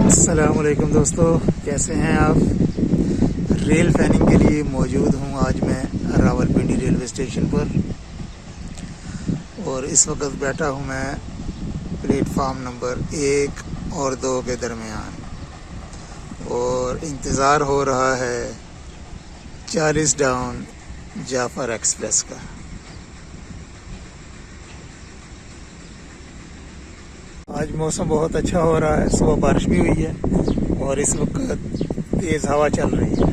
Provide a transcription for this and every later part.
अस्सलामुअलैकुम दोस्तों, कैसे हैं आप। रेल फैनिंग के लिए मौजूद हूं आज मैं रावलपिंडी रेलवे स्टेशन पर और इस वक्त बैठा हूं मैं प्लेटफार्म नंबर 1 और 2 के दरमियान और इंतज़ार हो रहा है 40 डाउन जाफर एक्सप्रेस का। आज मौसम बहुत अच्छा हो रहा है, सुबह बारिश भी हुई है और इस वक्त तेज़ हवा चल रही है।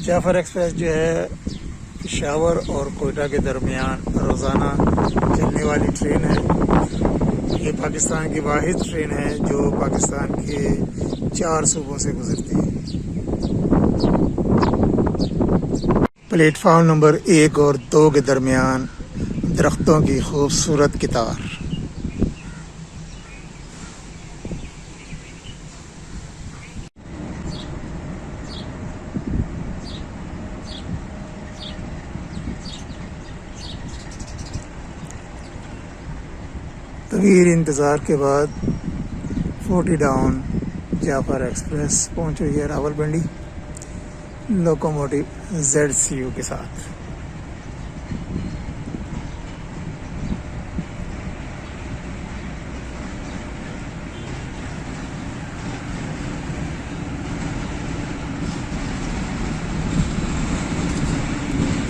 जाफर एक्सप्रेस जो है पेशावर और कोयटा के दरमियान रोज़ाना चलने वाली ट्रेन है। ये पाकिस्तान की वाहिद ट्रेन है जो पाकिस्तान के 4 सूबों से गुजरती है। प्लेटफार्म नंबर 1 और 2 के दरमियान दरख्तों की खूबसूरत कितार। तवील इंतज़ार के बाद 40 डाउन जाफर एक्सप्रेस पहुंच रही है रावलपिंडी लोकोमोटिव ZCU के साथ।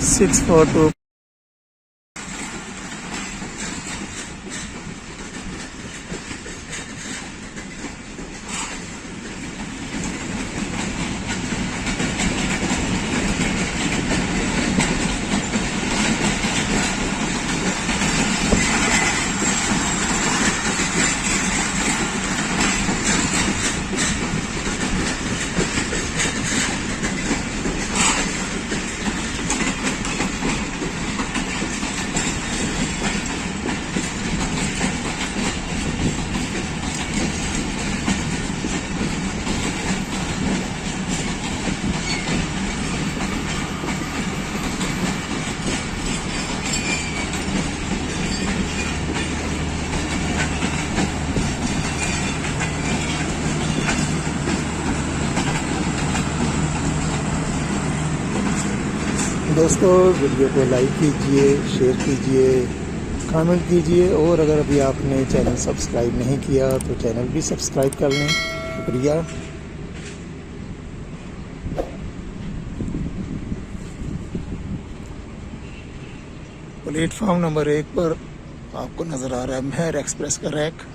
सिक्स 42 दोस्तों, वीडियो को लाइक कीजिए, शेयर कीजिए, कमेंट कीजिए और अगर अभी आपने चैनल सब्सक्राइब नहीं किया तो चैनल भी सब्सक्राइब कर लें। शुक्रिया। प्लेटफार्म नंबर 1 पर आपको नज़र आ रहा है मेहर एक्सप्रेस का रैक।